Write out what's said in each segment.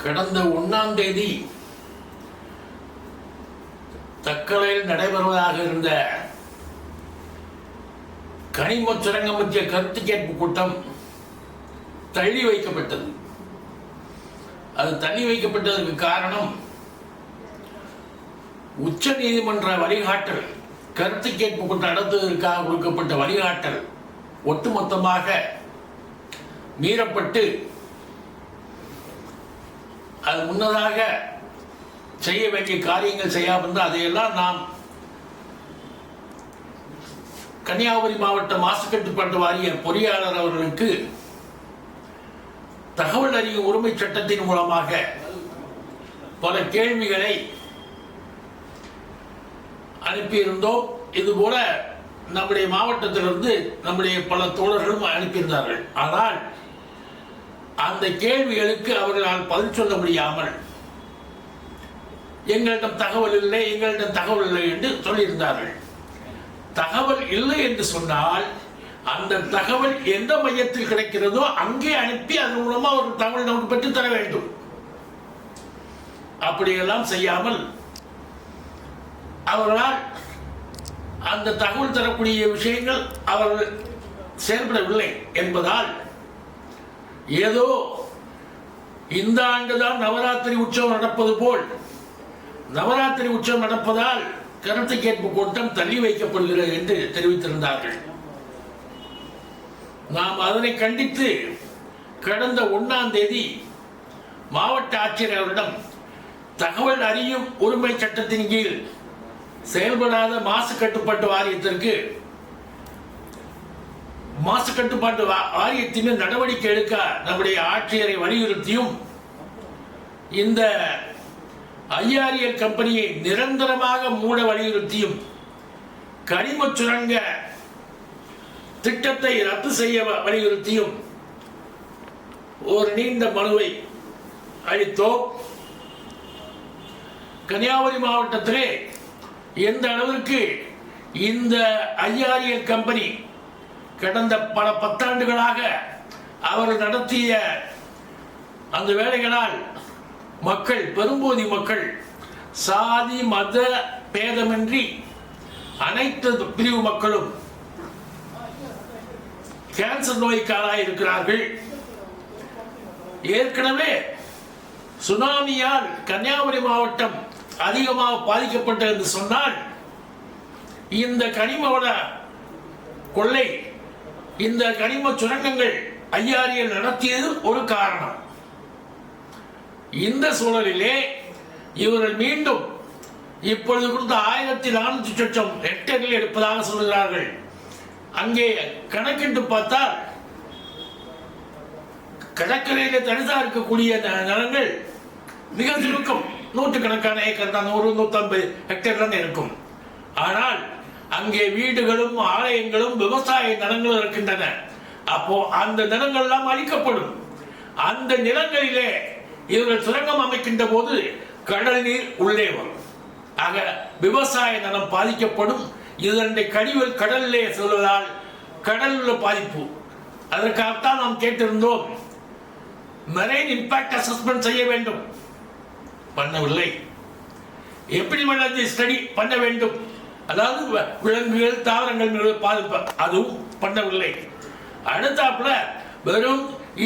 கடந்த 1ஆம் தேதி தக்கலையில் நடைபெறுவதாக இருந்த கனிம சுரங்கம் பற்றிய கருத்து கேட்பு கூட்டம் தள்ளி வைக்கப்பட்டது. அது தள்ளி வைக்கப்பட்டதற்கு காரணம் உச்ச நீதிமன்ற வழிகாட்டல், கருத்து கேட்பு கூட்டம் நடத்துவதற்காக கொடுக்கப்பட்ட வழிகாட்டல் ஒட்டுமொத்தமாக மீறப்பட்டு அது முன்னதாக செய்ய வேண்டிய காரியங்கள் செய்யாமல் அதையெல்லாம் நாம் கன்னியாகுமரி மாவட்ட மாசு கட்டுப்பாட்டு வாரிய பொறியாளர் அவர்களுக்கு தகவல் அறியும் உரிமை சட்டத்தின் மூலமாக பல கேள்விகளை அனுப்பியிருந்தோம். இதுபோல நம்முடைய மாவட்டத்திலிருந்து நம்முடைய பல தோழர்களும் அனுப்பியிருந்தார்கள். ஆனால் அந்த கேள்விகளுக்கு அவர்களால் பதில் சொல்ல முடியாமல் எங்களிடம் தகவல் இல்லை என்று சொல்லியிருந்தார்கள். தகவல் இல்லை என்று சொன்னால் அந்த தகவல் எந்த மையத்தில் கிடைக்கிறதோ அங்கே அனுப்பி அதன் மூலமா ஒரு தகவல் நமக்கு பெற்று தர வேண்டும். அப்படியெல்லாம் செய்யாமல் அவர்களால் அந்த தகவல் தரக்கூடிய விஷயங்கள் அவர்கள் செயல்படவில்லை என்பதால் ஏதோ இந்த ஆண்டுதான் நவராத்திரி உற்சவம் நடப்பது போல் நவராத்திரி உற்சவம் நடப்பதால் கருத்து கேட்பு கூட்டம் தள்ளி வைக்கப்படுகிறது என்று தெரிவித்திருந்தார்கள். நாம் அதனை கண்டித்து கடந்த 1ஆம் தேதி மாவட்ட ஆட்சியர் அவரிடம் தகவல் அறியும் உரிமை சட்டத்தின் கீழ் செயல்படாத மாசு கட்டுப்பாட்டு வாரியத்திற்கு மாசு கட்டுப்பாட்டு வாரியத்தின் நடவடிக்கை எடுக்க நம்முடைய ஆட்சியரை வலியுறுத்தியும் இந்த ஐஆர்எல் கம்பெனியை நிரந்தரமாக மூட வலியுறுத்தியும் கனிம சுரங்க திட்டத்தை ரத்து செய்ய வலியுறுத்தியும் ஒரு நீண்ட மனுவை அளித்தோம். கன்னியாகுமரி மாவட்டத்திலே எந்த அளவிற்கு இந்த ஐஆர்எல் கம்பெனி கடந்த பல பத்தாண்டுகளாக அவர்கள் நடத்திய அந்த வேலைகளால் மக்கள், பெரும்போதி மக்கள், சாதி மத பேதமின்றி அனைத்து பிரிவு மக்களும் கேன்சர் நோய்க்காராக இருக்கிறார்கள். ஏற்கனவே சுனாமியால் கன்னியாகுமரி மாவட்டம் அதிகமாக பாதிக்கப்பட்டது என்று சொன்னால் இந்த கனிமவள கொள்ளை, இந்த கனிம சுரங்கங்கள் ஐஆர்எல் நடத்தியது ஒரு காரணம். இந்த சூழலிலே இவர்கள் மீண்டும் இப்பொழுது கொடுத்த 1400 லட்சம் ஹெக்டேரில் எடுப்பதாக சொல்கிறார்கள். அங்கே கணக்கிட்டு பார்த்தால் கடற்கரையில் தனிசா இருக்கக்கூடிய நிலங்கள் மிக சுருக்கம், நூற்றுக்கணக்கான ஏக்கர் தான், 100-150 ஹெக்டேர் தான் இருக்கும். ஆனால் அங்கே வீடுகளும் ஆலயங்களும் விவசாய நிலங்களும் இருக்கின்றன. அப்போ அந்த நிலங்கள் எல்லாம் அழிக்கப்படும். அந்த நிலங்களிலே இவர்கள் சுரங்கம் அமைக்கின்ற போது கடல் நீர் உள்ளே வரும். ஆக விவசாய நிலம் பாதிக்கப்படும். இதனுடைய கழிவுகள் கடலிலே செல்வதால் கடலில் பாதிப்பு. அதற்காகத்தான் நாம் கேட்டிருந்தோம், மெரைன் இம்பாக்ட் அசஸ்மெண்ட் செய்ய வேண்டும், பண்ணவில்லை. எப்படி ஸ்டடி பண்ண வேண்டும், அதாவது விலங்குகள் தாவரங்கள் மீது பாதிப்பு, அதுவும் பண்ணவில்லை. அடுத்தாப்புல வெறும்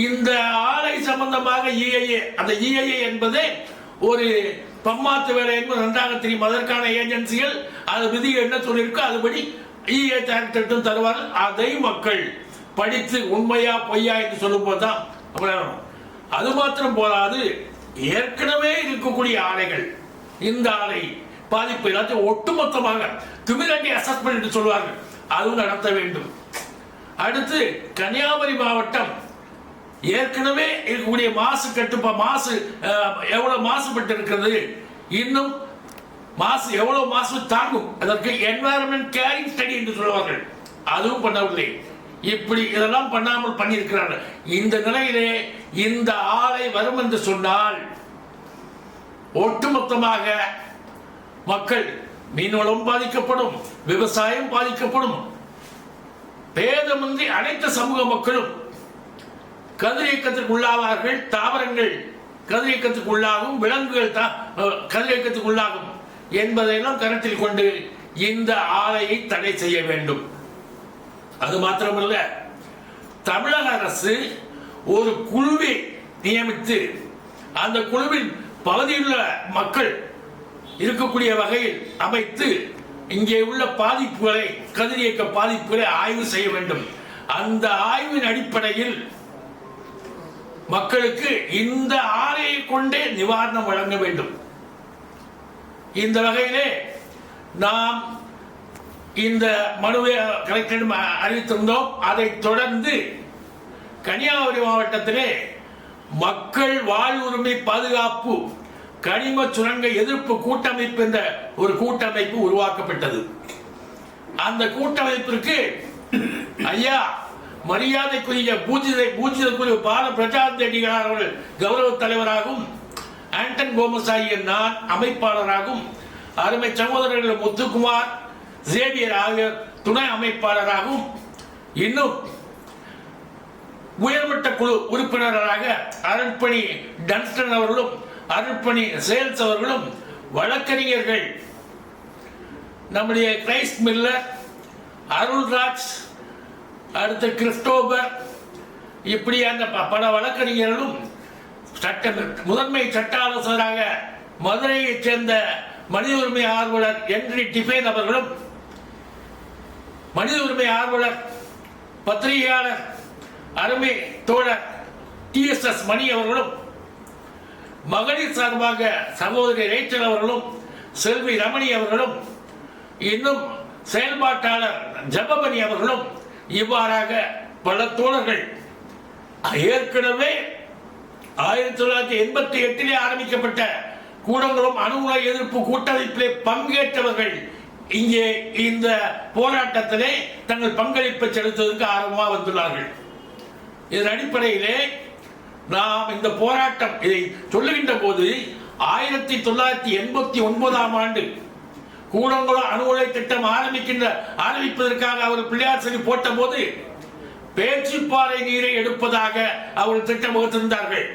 இந்த ஆலை சம்பந்தமாக இஐஏ, அந்த இஐஏ என்பது ஒரு பம்மாத்து வேலை என்பது நன்றாக தெரியும். அதற்கான ஏஜென்சிகள் அது விதி என்ன சொல்லியிருக்கோ அதுபடி இஐஏ திட்டம் தருவார்கள். அதை மக்கள் படித்து உண்மையா பொய்யா என்று சொல்லும் போதுதான். அது மாத்திரம் போதாது, ஏற்கனவே இருக்கக்கூடிய ஆலைகள், இந்த ஆலை பாதிப்பு எல்லாத்தையும் ஒட்டுமொத்தமாக கியூமுலேட்டிவ் அசஸ்மெண்ட் என்று சொல்வார்கள், அதுவும் நடத்த வேண்டும். அடுத்து கன்னியாகுமரி மாவட்டம் ஏற்கனவே இருக்கக்கூடிய மாசு மாசு எவ்வளவு மாசுபட்டு இருக்கிறது, இன்னும் மாசு எவ்வளவு மாசு தாங்கும், அதற்கு என்வாயரன்மெண்ட் கேரிங் ஸ்டடி என்று சொல்வார்கள், அதுவும் பண்ணவில்லை. இப்படி இதெல்லாம் பண்ணாமல் பண்ணியிருக்கிறார்கள். இந்த நிலையிலே இந்த ஆலை வரும் என்று சொன்னால் ஒட்டுமொத்தமாக மக்கள், மீன்வளம் பாதிக்கப்படும், விவசாயம் பாதிக்கப்படும், பேதமின்றி அனைத்து சமூக மக்களும் கதிரியக்கத்திற்கு உள்ளாவார்கள். தாவரங்கள் கதிரியக்கத்துக்கு உள்ளாகும், விலங்குகள் கதிரியக்கத்துக்கு உள்ளாகும் என்பதையெல்லாம் கருத்தில் கொண்டு இந்த ஆலையை தடை செய்ய வேண்டும். அது மாத்திரமல்ல, தமிழக அரசு ஒரு குழுவை நியமித்து அந்த குழுவில் பகுதியில் மக்கள் இருக்கக்கூடிய வகையில் அமைத்து இங்கே உள்ள பாதிப்புகளை, கதிரியக்க பாதிப்புகளை ஆய்வு செய்ய வேண்டும். அந்த ஆய்வின் அடிப்படையில் மக்களுக்கு இந்த ஆலையை கொண்டே நிவாரணம் வழங்க வேண்டும். இந்த வகையிலே நாம் இந்த மனுவை கலெக்டரிடம் அறிவித்திருந்தோம். அதைத் தொடர்ந்து கன்னியாகுமரி மாவட்டத்திலே மக்கள் வாழ்வுரிமை பாதுகாப்பு கனிம சுரங்க எதிர்ப்பு கூட்டமைப்பு என்ற ஒரு கூட்டமைப்பு உருவாக்கப்பட்டது. அந்த கூட்டமைப்பிற்கு ஐயா மரியாதைக்குரிய பூஜ்யக்குரிய பால பிரசாந்த் அடிகளார் அவர்கள் கௌரவ தலைவராகவும், ஆண்டன் கோமஸ் ஆகிய நான் அமைப்பாளராகவும், அருமை சகோதரர்கள் முத்துக்குமார், சேவியர் ஆகியோர் துணை அமைப்பாளராகவும், இன்னும் உயர்மட்ட குழு உறுப்பினராக அருட்பணி டன்ஸ்டன் அவர்களும், அருட்பணி சேல்ஸ் அவர்களும், வழக்கறிஞர்கள் நம்முடைய கிரைஸ்ட் மில்லர், அருள்ராஜ், அடுத்த கிறிஸ்டோபர், இப்படியான பல வழக்கறிஞர்களும், முதன்மை சட்ட ஆலோசகராக மதுரையைச் சேர்ந்த மனித உரிமை ஆர்வலர் ஹென்றி டிஃபேன் அவர்களும், மனித உரிமை ஆர்வலர் பத்திரிகையாளர் அருமை தோழர் TSS மணி அவர்களும், மகளிர் சார்பாக சகோதரி ரேச்சல் அவர்களும், செல்வி ரமணி அவர்களும், இன்னும் செயல்பாட்டாளர் ஜபமணி அவர்களும், இவ்வாறாக பல தோழர்கள் ஏற்கனவே 1988 ஆரம்பிக்கப்பட்ட கூடங்குளம் அணு உலை எதிர்ப்பு கூட்டமைப்பிலே பங்கேற்றவர்கள் இங்கே இந்த போராட்டத்திலே தங்கள் பங்களிப்பை செலுத்துவதற்கு ஆர்வமாக வந்துள்ளார்கள். இதன் அடிப்படையிலே நாம் இந்த போராட்டம் இதை சொல்லுகின்ற போது 1989 ஆண்டு கூடங்குளம் அணு உலை திட்டம் ஆரம்பிப்பதற்காக அவர் பிள்ளையார் சொல்லி போட்ட போது பேச்சுப்பாறை நீரை எடுப்பதாக அவர்கள் திட்டம் வகுத்திருந்தார்கள்.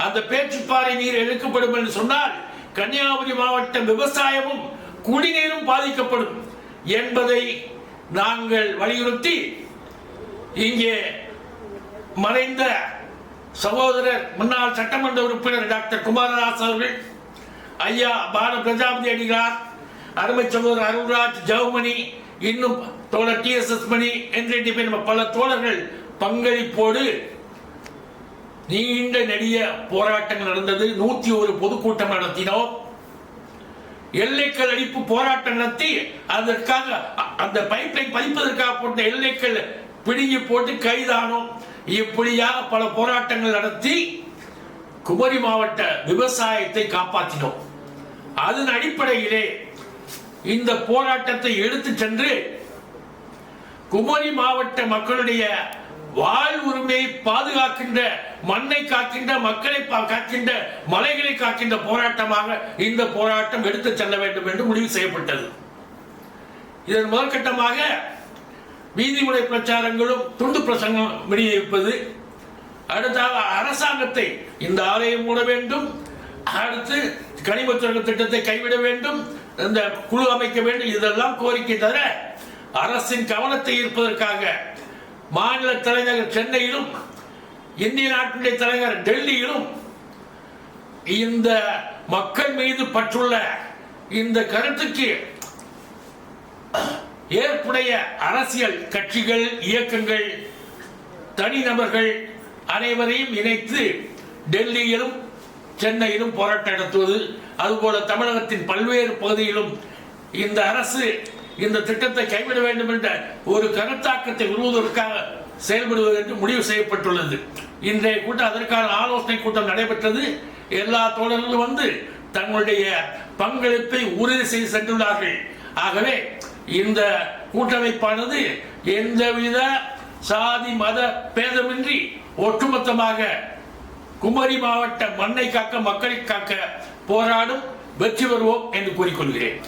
அந்த பேச்சுப்பாறை நீர் எடுக்கப்படும் என்று சொன்னால் கன்னியாகுமரி மாவட்ட விவசாயமும் குடிநீரும் பாதிக்கப்படும் என்பதை நாங்கள் வலியுறுத்தி இங்கே மறைந்த சகோதரர் முன்னாள் சட்டமன்ற உறுப்பினர் டாக்டர் குமாரதாஸ் அவர்கள், ஐயா பால பிரஜாபதி அடிகளார், அருமை சகோதரர் அருள்ராஜ், ஜவுமணி, இன்னும் தோழர் TSS மணி என்ற பல தோழர்கள் பங்களிப்போடு நீண்ட நெடிய போராட்டங்கள் நடந்தது. 101 பொதுக்கூட்டம் நடத்தினோம். எல்லைக்கல் அடிப்பு போராட்டம் நடத்தி அதற்காக அந்த பைப்லைன் பதிப்பதற்காக போட்ட எல்லைக்கல் பிடுங்கி போட்டு கைதானோம். இப்படியாக பல போராட்டங்கள் நடத்தி குமரி மாவட்ட விவசாயத்தை காப்பாற்றினோம். அதன் அடிப்படையிலே இந்த போராட்டத்தை எடுத்து சென்று குமரி மாவட்ட மக்களுடைய வாழ்வுரிமையை பாதுகாக்கின்ற, மண்ணை காக்கின்ற, மக்களை காக்கின்ற, மலைகளை காக்கின்ற போராட்டமாக இந்த போராட்டம் எடுத்து செல்ல வேண்டும் என்று முடிவு செய்யப்பட்டது. இதன் முதற்கட்டமாக வீதிமுறை பிரச்சாரங்களும் துண்டு பிரசங்கம் விநியோகிப்பது, அடுத்தாக அரசாங்கத்தை இந்த ஆலயம் மூட வேண்டும், அடுத்து கனிம சுரங்க திட்டத்தை கைவிட வேண்டும், இந்த குழு அமைக்க வேண்டும், இதெல்லாம் கோரிக்கை தவிர அரசின் கவனத்தை ஈர்ப்பதற்காக மாநில தலைநகர் சென்னையிலும் இந்திய நாட்டினுடைய தலைநகர் டெல்லியிலும் இந்த மக்கள் மீது பற்றுள்ள இந்த கருத்துக்கு ஏற்புடைய அரசியல் கட்சிகள், இயக்கங்கள், தனிநபர்கள் அனைவரையும் இணைத்து டெல்லியிலும் சென்னையிலும் போராட்டம் நடத்துவது, அதுபோல தமிழகத்தின் பல்வேறு பகுதியிலும் இந்த அரசு இந்த திட்டத்தை கைவிட வேண்டும் என்ற ஒரு கருத்தாக்கத்தை உருவாக்குவதற்காக செயல்படுவது என்று முடிவு செய்யப்பட்டுள்ளது. இன்றைய கூட்டம் அதற்கான ஆலோசனை கூட்டம் நடைபெற்றது. எல்லா தோழர்களும் வந்து தங்களுடைய பங்களிப்பை உறுதி செய்து சென்றுள்ளார்கள். ஆகவே இந்த கூட்டமைப்பானது எந்தவித சாதி மத பேதமின்றி ஒட்டுமொத்தமாக குமரி மாவட்ட மண்ணை காக்க, மக்களை காக்க போராடும். வெற்றி பெறுவோம் என்று கூறிக்கொள்கிறேன்.